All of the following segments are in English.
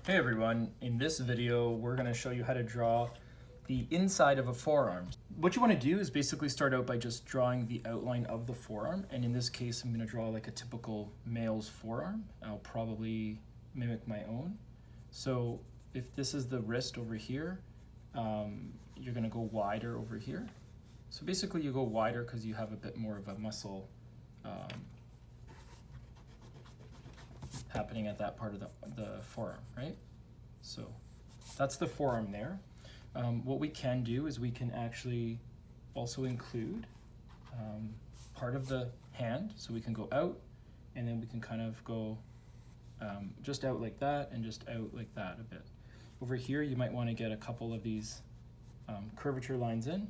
Hey everyone, in this video we're going to show you how to draw the inside of a forearm. What you want to do is basically start out by just drawing the outline of the forearm, and in this case I'm going to draw like a typical male's forearm. I'll probably mimic my own. So if this is the wrist over here, you're going to go wider over here. So basically you go wider because you have a bit more of a muscle happening at that part of the forearm, right? So that's the forearm there. What we can do is we can actually also include part of the hand, so we can go out and then we can kind of go just out like that and just out like that a bit. Over here you might want to get a couple of these curvature lines in,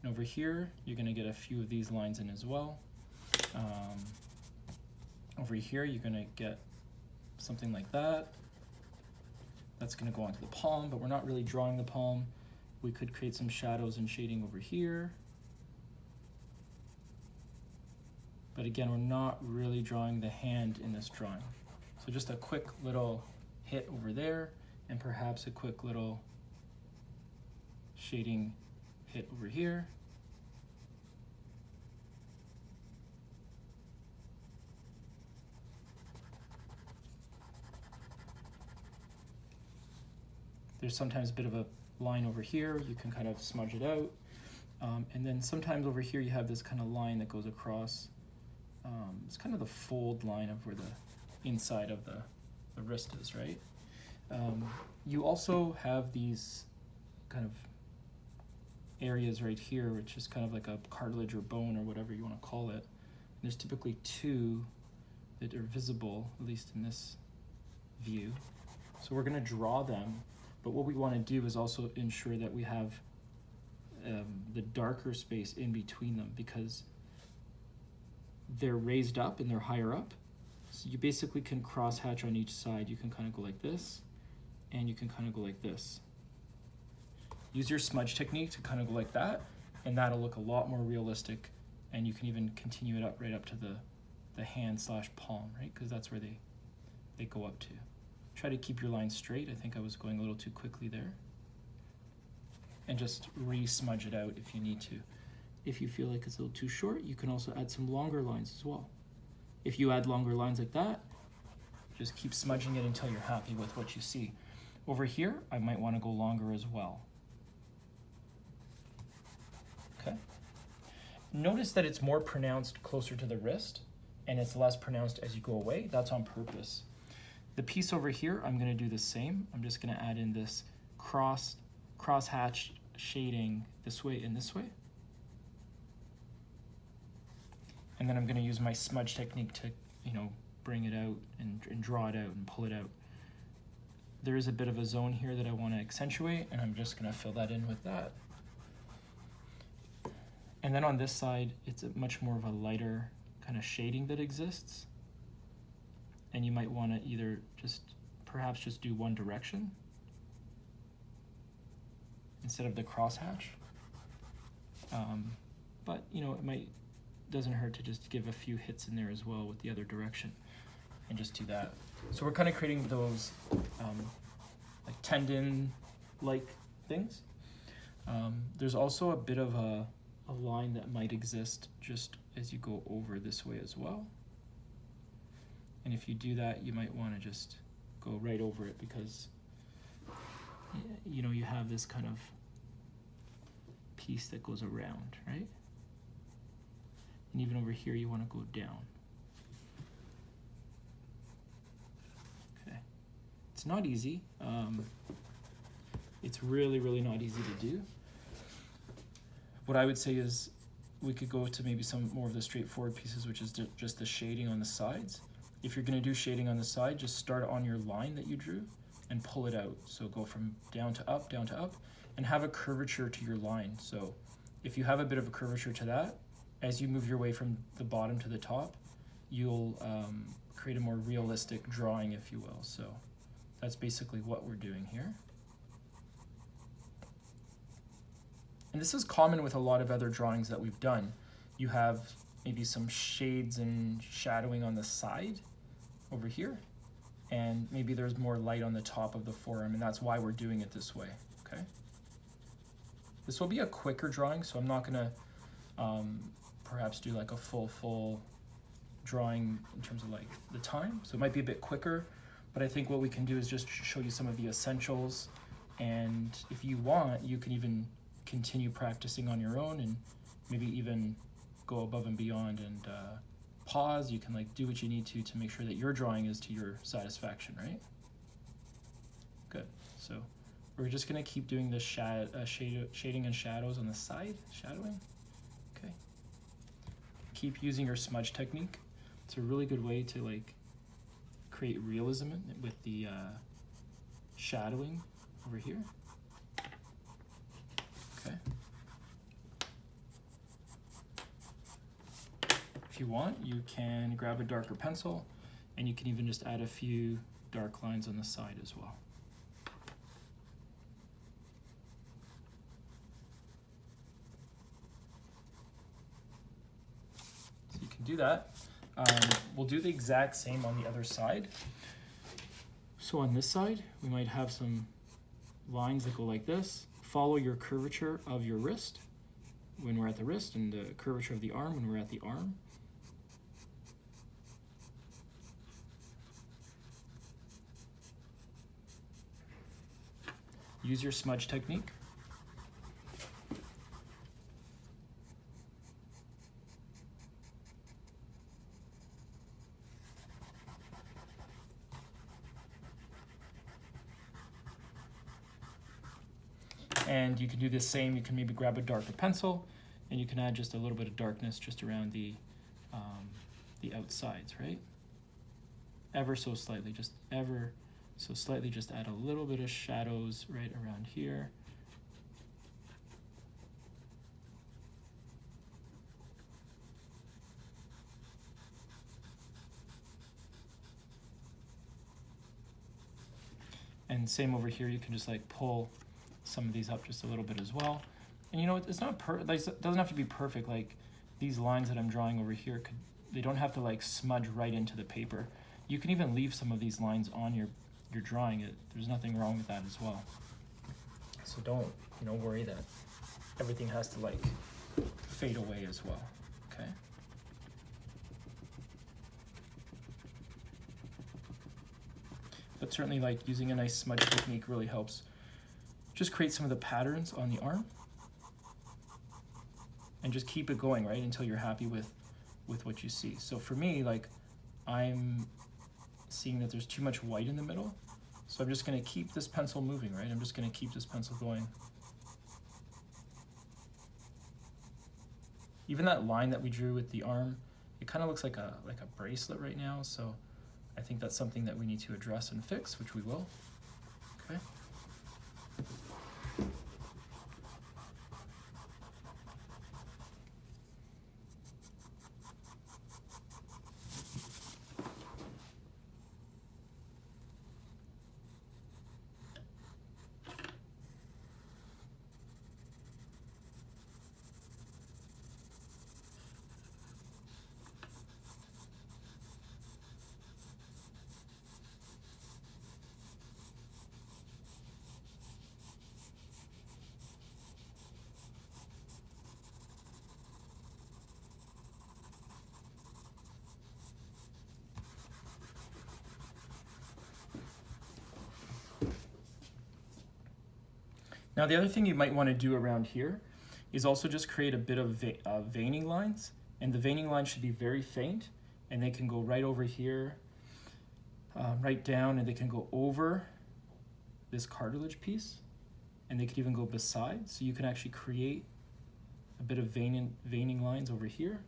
and over here you're going to get a few of these lines in as well. Over here you're going to get something like that. That's going to go onto the palm, but we're not really drawing the palm. We could create some shadows and shading over here. But again, we're not really drawing the hand in this drawing. So just a quick little hit over there, and perhaps a quick little shading hit over here. There's sometimes a bit of a line over here, you can kind of smudge it out. And then sometimes over here you have this kind of line that goes across. It's kind of the fold line of where the inside of the wrist is, right? You also have these kind of areas right here, which is kind of like a cartilage or bone or whatever you want to call it. There's typically two that are visible, at least in this view. So we're going to draw them. But what we want to do is also ensure that we have the darker space in between them, because they're raised up and they're higher up. So you basically can cross hatch on each side. You can kind of go like this, and you can kind of go like this. Use your smudge technique to kind of go like that, and that'll look a lot more realistic, and you can even continue it up right up to the hand / palm, right? Because that's where they go up to. Try to keep your line straight. I think I was going a little too quickly there. And just re-smudge it out if you need to. If you feel like it's a little too short, you can also add some longer lines as well. If you add longer lines like that, just keep smudging it until you're happy with what you see. Over here, I might want to go longer as well. Okay. Notice that it's more pronounced closer to the wrist, and it's less pronounced as you go away. That's on purpose. The piece over here, I'm going to do the same. I'm just going to add in this cross-hatched shading this way and this way. And then I'm going to use my smudge technique to, bring it out and draw it out and pull it out. There is a bit of a zone here that I want to accentuate, and I'm just going to fill that in with that. And then on this side, it's a much more of a lighter kind of shading that exists. And you might want to either perhaps just do one direction instead of the crosshatch. But it doesn't hurt to just give a few hits in there as well with the other direction, and just do that. So we're kind of creating those like tendon-like things. There's also a bit of a line that might exist just as you go over this way as well. And if you do that, you might want to just go right over it, because you have this kind of piece that goes around, right? And even over here, you want to go down. Okay. It's not easy. It's really, really not easy to do. What I would say is we could go to maybe some more of the straightforward pieces, which is just the shading on the sides. If you're going to do shading on the side, just start on your line that you drew and pull it out. So go from down to up, and have a curvature to your line. So if you have a bit of a curvature to that, as you move your way from the bottom to the top, you'll create a more realistic drawing, if you will. So that's basically what we're doing here. And this is common with a lot of other drawings that we've done. You have maybe some shades and shadowing on the side over here. and maybe there's more light on the top of the forearm, and that's why we're doing it this way, okay? This will be a quicker drawing, so I'm not gonna perhaps do like a full drawing in terms of like the time, so it might be a bit quicker, but I think what we can do is just show you some of the essentials, and if you want, you can even continue practicing on your own and maybe even go above and beyond and pause. You can like do what you need to make sure that your drawing is to your satisfaction, right? Good. So we're just gonna keep doing the shading and shadows on the side, shadowing. Okay. Keep using your smudge technique. It's a really good way to like create realism with the shadowing over here. Okay. If you want, you can grab a darker pencil and you can even just add a few dark lines on the side as well. So you can do that. We'll do the exact same on the other side. So on this side, we might have some lines that go like this. Follow your curvature of your wrist when we're at the wrist, and the curvature of the arm when we're at the arm. Use your smudge technique. And you can do the same. You can maybe grab a darker pencil and you can add just a little bit of darkness just around the outsides, right? Ever so slightly, just ever so slightly, just add a little bit of shadows right around here. And same over here, you can just like pull some of these up just a little bit as well. And you know, it's not it doesn't have to be perfect. Like these lines that I'm drawing over here, they don't have to like smudge right into the paper. You can even leave some of these lines on your drawing. There's nothing wrong with that as well. So don't worry that everything has to like fade away as well, okay? But certainly like using a nice smudge technique really helps just create some of the patterns on the arm and just keep it going, right, until you're happy with what you see. So for me, like I'm seeing that there's too much white in the middle, so I'm just going to keep this pencil moving, right? I'm just going to keep this pencil going. Even that line that we drew with the arm, it kind of looks like a bracelet right now, so I think that's something that we need to address and fix, which we will. Okay. Now the other thing you might want to do around here is also just create a bit of veining lines, and the veining lines should be very faint, and they can go right over here, right down, and they can go over this cartilage piece, and they could even go beside, so you can actually create a bit of veining lines over here,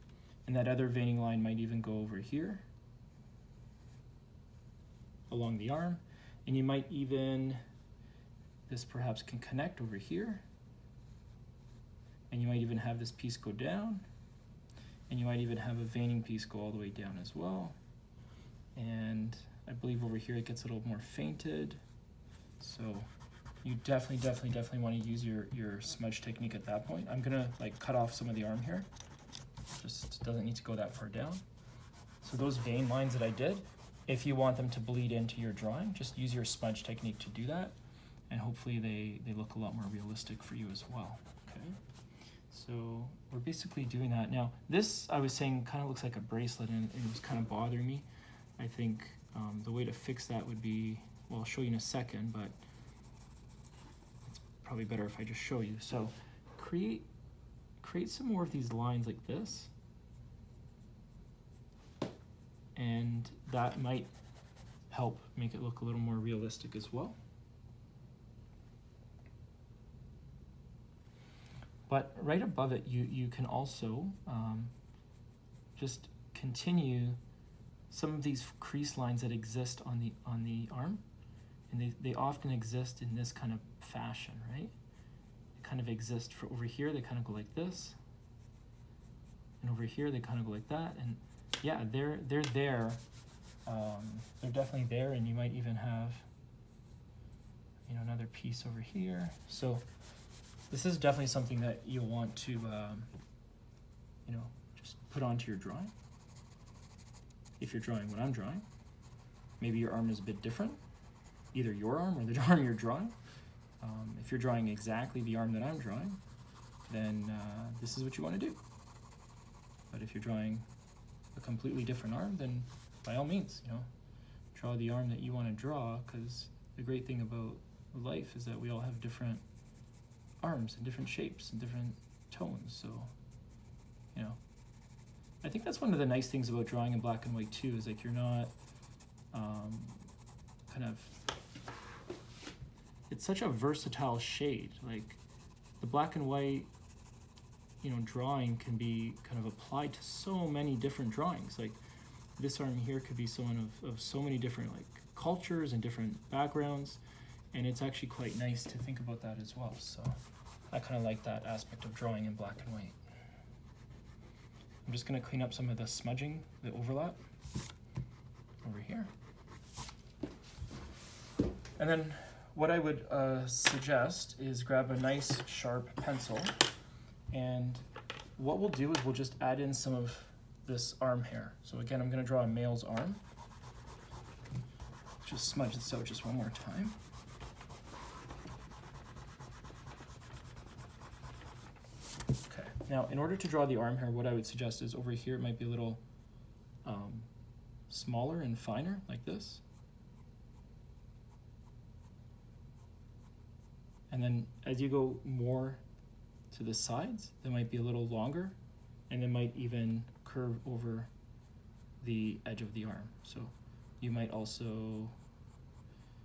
and that other veining line might even go over here along the arm, and you might even, this perhaps can connect over here, and you might even have this piece go down, and you might even have a veining piece go all the way down as well. And I believe over here it gets a little more fainted, so you definitely want to use your smudge technique at that point. I'm gonna like cut off some of the arm here, just doesn't need to go that far down. So those vein lines that I did, If you want them to bleed into your drawing, just use your smudge technique to do that, and hopefully they look a lot more realistic for you as well. Okay, so we're basically doing that. Now this, I was saying, kind of looks like a bracelet, and it was kind of bothering me. I think the way to fix that would be, well, I'll show you in a second, but it's probably better if I just show you. So create some more of these lines like this, and that might help make it look a little more realistic as well. But right above it, you can also just continue some of these crease lines that exist on the arm, and they often exist in this kind of fashion, right? They kind of exist for over here, they kind of go like this, and over here they kind of go like that, and yeah, they're there. They're definitely there, and you might even have, you know, another piece over here. So this is definitely something that you'll want to, you know, just put onto your drawing. If you're drawing what I'm drawing, maybe your arm is a bit different, either your arm or the arm you're drawing. If you're drawing exactly the arm that I'm drawing, then this is what you want to do. But if you're drawing a completely different arm, then by all means, you know, draw the arm that you want to draw, because the great thing about life is that we all have different arms and different shapes and different tones. So, you know, I think that's one of the nice things about drawing in black and white too, is like you're not kind of, it's such a versatile shade. Like the black and white, you know, drawing can be kind of applied to so many different drawings. Like this arm here could be someone of so many different like cultures and different backgrounds, and it's actually quite nice to think about that as well. So I kind of like that aspect of drawing in black and white. I'm just going to clean up some of the smudging, the overlap over here. And then what I would suggest is grab a nice sharp pencil, and what we'll do is we'll just add in some of this arm hair. So again, I'm going to draw a male's arm. Just smudge this out just one more time. Okay, now in order to draw the arm hair, what I would suggest is over here it might be a little smaller and finer, like this. And then as you go more to the sides, they might be a little longer, and it might even curve over the edge of the arm. So you might also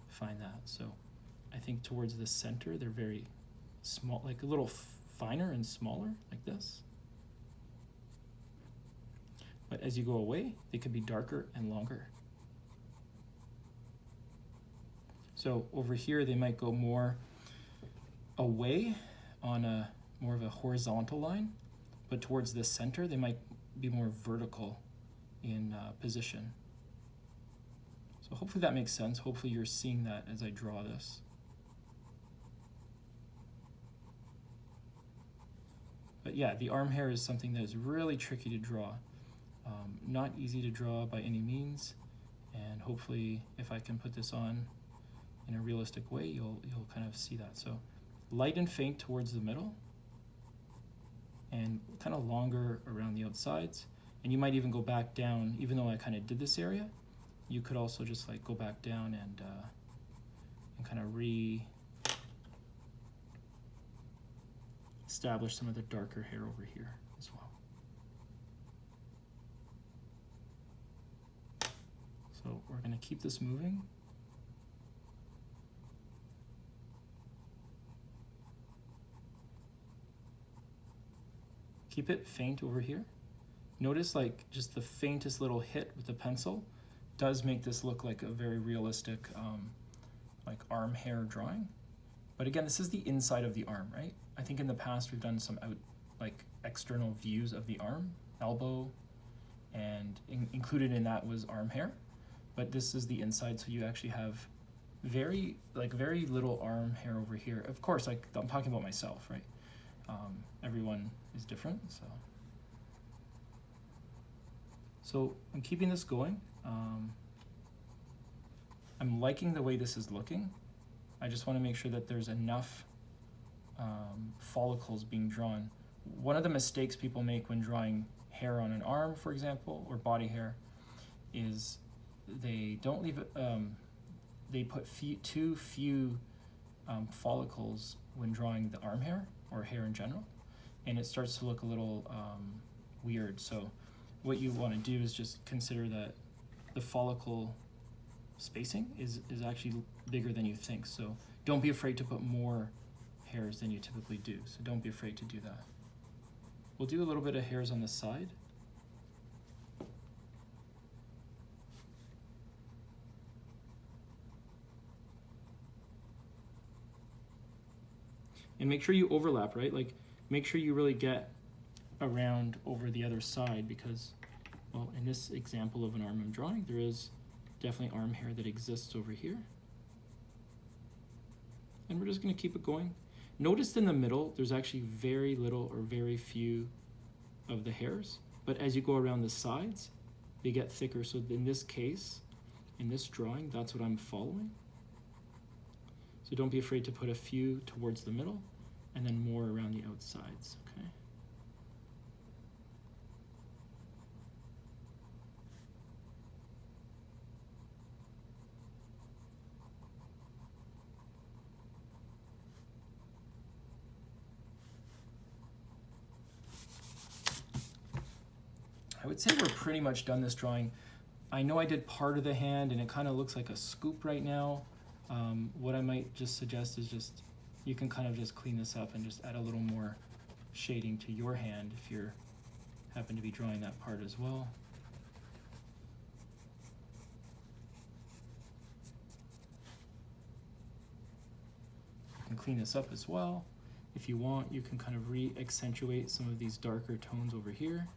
find that. So I think towards the center, they're very small, like a little finer and smaller, like this. But as you go away, they could be darker and longer. So over here, they might go more away on a more of a horizontal line, but towards the center, they might be more vertical in position. So hopefully that makes sense. Hopefully you're seeing that as I draw this. But yeah, the arm hair is something that is really tricky to draw. Not easy to draw by any means, and hopefully if I can put this on in a realistic way, you'll kind of see that. So light and faint towards the middle, and kind of longer around the outsides. And you might even go back down, even though I kind of did this area, you could also just like go back down and kind of establish some of the darker hair over here as well. So we're going to keep this moving. Keep it faint over here. Notice like just the faintest little hit with the pencil does make this look like a very realistic like arm hair drawing. But again, this is the inside of the arm, right? I think in the past we've done some like external views of the arm, elbow, and included in that was arm hair. But this is the inside, so you actually have very little arm hair over here. Of course, like I'm talking about myself, right? Everyone is different, so I'm keeping this going. I'm liking the way this is looking. I just want to make sure that there's enough follicles being drawn. One of the mistakes people make when drawing hair on an arm, for example, or body hair, is they don't leave it, they put too few follicles when drawing the arm hair or hair in general, and it starts to look a little weird. So what you want to do is just consider that the follicle spacing is actually bigger than you think. So don't be afraid to put more hairs than you typically do. So don't be afraid to do that. We'll do a little bit of hairs on the side. And make sure you overlap, right? Like, make sure you really get around over the other side, because, well, in this example of an arm I'm drawing, there is definitely arm hair that exists over here. And we're just gonna keep it going. Notice in the middle, there's actually very little or very few of the hairs, but as you go around the sides, they get thicker. So in this case, in this drawing, that's what I'm following. So don't be afraid to put a few towards the middle and then more around the outsides, okay? I would say we're pretty much done this drawing. I know I did part of the hand and it kind of looks like a scoop right now. What I might just suggest is just, you can kind of just clean this up and just add a little more shading to your hand if you're happen to be drawing that part as well. You can clean this up as well. If you want, you can kind of re-accentuate some of these darker tones over here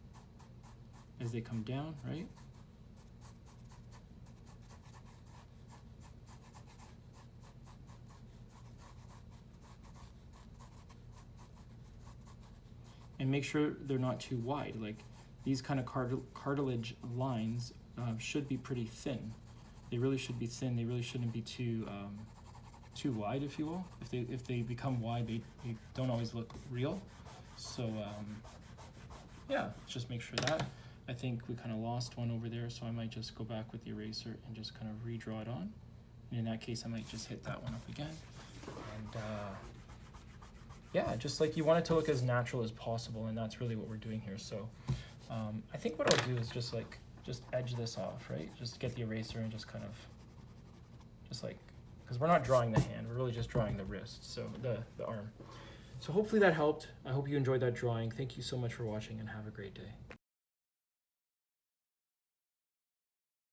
as they come down, right? And make sure they're not too wide. Like, these kind of cartilage lines should be pretty thin. They really should be thin. They really shouldn't be too wide, if you will. If they become wide, they don't always look real. So yeah, just make sure that. I think we kind of lost one over there, so I might just go back with the eraser and just kind of redraw it on. And in that case, I might just hit that one up again. And yeah, just like, you want it to look as natural as possible, and that's really what we're doing here. So I think what I'll do is just edge this off, right? Just get the eraser and just kind of, because we're not drawing the hand, we're really just drawing the wrist, so the arm. So hopefully that helped. I hope you enjoyed that drawing. Thank you so much for watching, and have a great day.